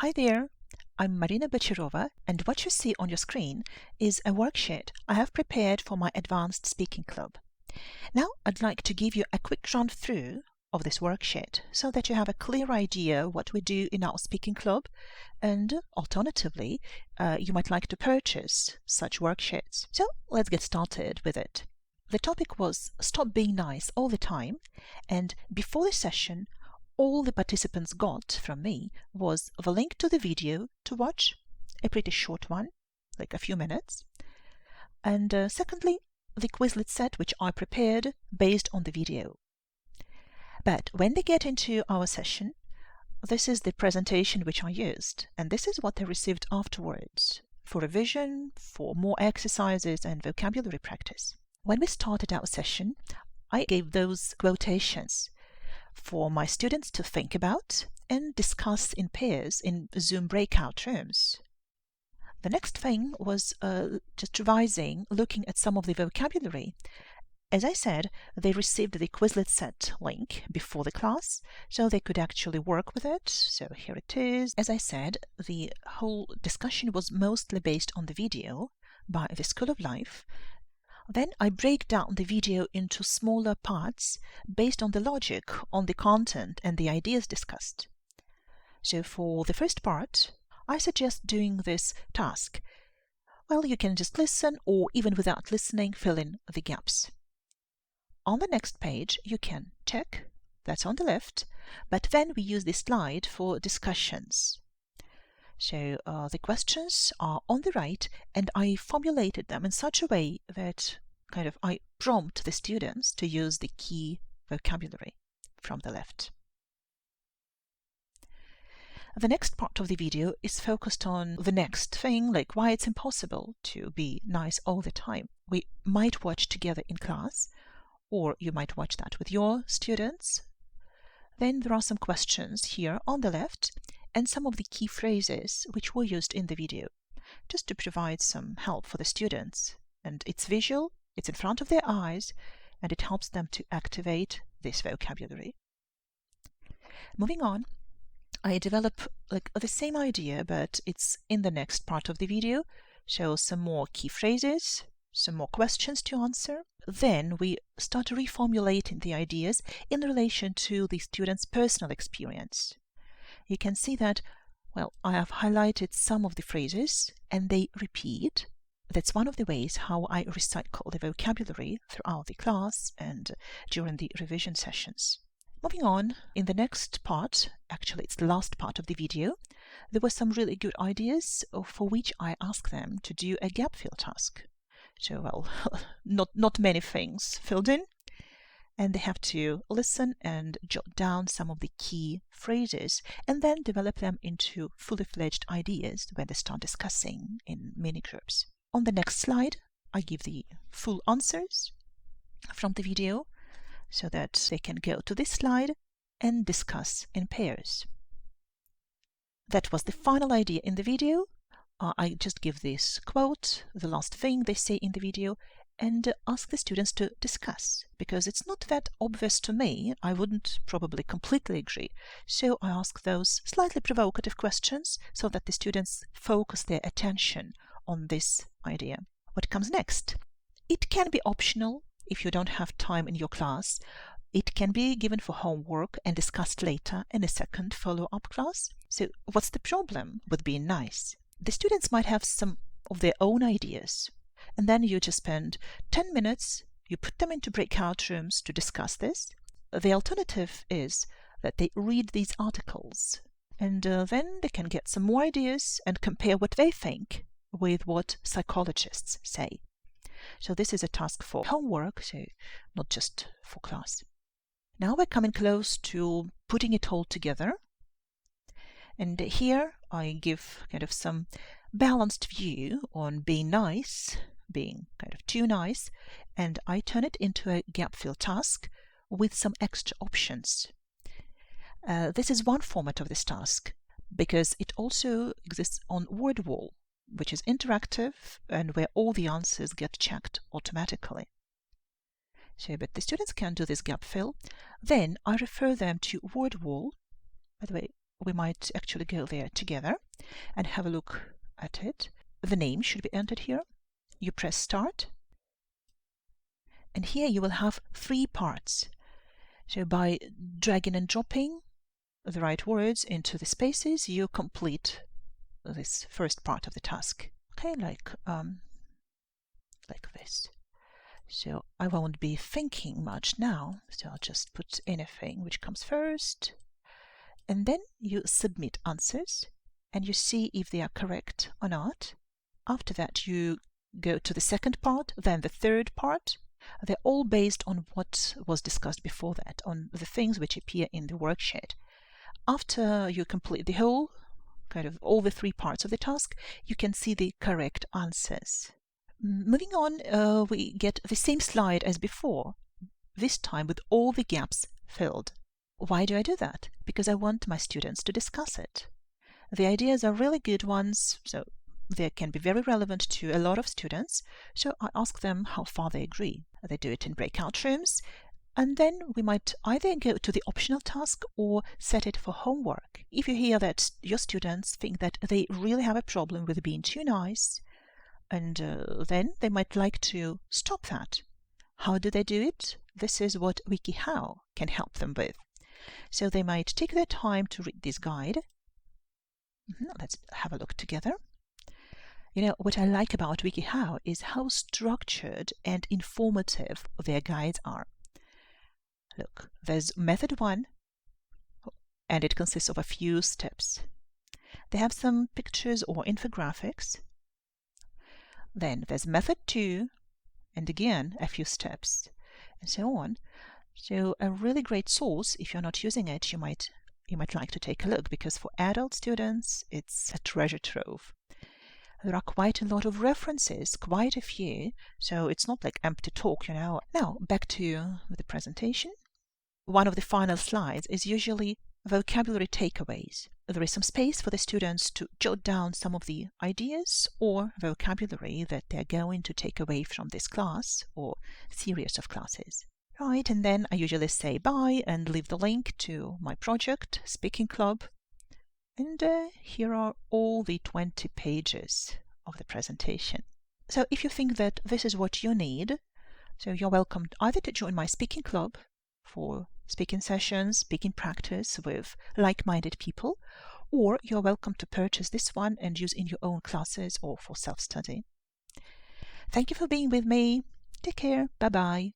Hi there, I'm Marina Bocharova, and what you see on your screen is a worksheet I have prepared for my Advanced Speaking Club. Now I'd like to give you a quick run-through of this worksheet so that you have a clear idea what we do in our speaking club, and alternatively, you might like to purchase such worksheets. So let's get started with it. The topic was Stop Being Nice All the Time, and before the session, all the participants got from me was the link to the video to watch, a pretty short one, like a few minutes, and secondly, the Quizlet set which I prepared based on the video. But when they get into our session, this is the presentation which I used, and this is what they received afterwards for revision, for more exercises and vocabulary practice. When we started our session, I gave those quotations for my students to think about and discuss in pairs in Zoom breakout rooms. The next thing was just revising, looking at some of the vocabulary. As I said, they received the Quizlet set link before the class, so they could actually work with it. So here it is. As I said, the whole discussion was mostly based on the video by the School of Life. Then I break down the video into smaller parts based on the logic, on the content and the ideas discussed. So for the first part, I suggest doing this task. Well, you can just listen or even without listening, fill in the gaps. On the next page, you can check, that's on the left, but then we use this slide for discussions. So the questions are on the right, and I formulated them in such a way that I prompt the students to use the key vocabulary from the left. The next part of the video is focused on the next thing, like why it's impossible to be nice all the time. We might watch together in class, or you might watch that with your students. Then there are some questions here on the left, and some of the key phrases which were used in the video, just to provide some help for the students. And it's visual, it's in front of their eyes, and it helps them to activate this vocabulary. Moving on, I develop the same idea, but it's in the next part of the video. So some more key phrases, some more questions to answer. Then we start reformulating the ideas in relation to the student's personal experience. You can see that, well, I have highlighted some of the phrases and they repeat. That's one of the ways how I recycle the vocabulary throughout the class and during the revision sessions. Moving on, in the next part, actually it's the last part of the video, there were some really good ideas for which I asked them to do a gap fill task. So, well, not many things filled in, and they have to listen and jot down some of the key phrases and then develop them into fully fledged ideas when they start discussing in mini groups. On the next slide, I give the full answers from the video so that they can go to this slide and discuss in pairs. That was the final idea in the video. I just give this quote, the last thing they say in the video, and ask the students to discuss, because it's not that obvious to me. I wouldn't probably completely agree. So I ask those slightly provocative questions so that the students focus their attention on this idea. What comes next? It can be optional if you don't have time in your class. It can be given for homework and discussed later in a second follow-up class. So what's the problem with being nice? The students might have some of their own ideas, and then you just spend 10 minutes, you put them into breakout rooms to discuss this. The alternative is that they read these articles, and then they can get some more ideas and compare what they think with what psychologists say. So this is a task for homework, so not just for class. Now we're coming close to putting it all together. And here I give some balanced view on being nice, being too nice, and I turn it into a gap fill task with some extra options. This is one format of this task because it also exists on Word Wall, which is interactive and where all the answers get checked automatically. So, but the students can do this gap fill. Then I refer them to Word Wall. By the way, we might actually go there together and have a look at it. The name should be entered here. You press Start. And here you will have 3 parts. So by dragging and dropping the right words into the spaces, you complete this first part of the task. Okay, like this. So I won't be thinking much now, so I'll just put anything which comes first. And then you submit answers and you see if they are correct or not. After that, you go to the second part, then the third part. They're all based on what was discussed before that, on the things which appear in the worksheet. After you complete the whole, all the 3 parts of the task, you can see the correct answers. Moving on, we get the same slide as before, this time with all the gaps filled. Why do I do that? Because I want my students to discuss it. The ideas are really good ones, so they can be very relevant to a lot of students, so I ask them how far they agree. They do it in breakout rooms, and then we might either go to the optional task or set it for homework. If you hear that your students think that they really have a problem with being too nice, and then they might like to stop that. How do they do it? This is what WikiHow can help them with. So they might take their time to read this guide. Let's have a look together. You know, what I like about WikiHow is how structured and informative their guides are. Look, there's method 1, and it consists of a few steps. They have some pictures or infographics. Then there's method 2, and again, a few steps, and so on. So a really great source. If you're not using it, you might like to take a look, because for adult students, it's a treasure trove. There are quite a lot of references, quite a few, so it's not like empty talk, you know. Now, back to the presentation. One of the final slides is usually vocabulary takeaways. There is some space for the students to jot down some of the ideas or vocabulary that they're going to take away from this class or series of classes. Right, and then I usually say bye and leave the link to my project, Speaking Club. And here are all the 20 pages of the presentation. So if you think that this is what you need, so you're welcome either to join my Speaking Club for speaking sessions, speaking practice with like-minded people, or you're welcome to purchase this one and use in your own classes or for self-study. Thank you for being with me. Take care. Bye-bye.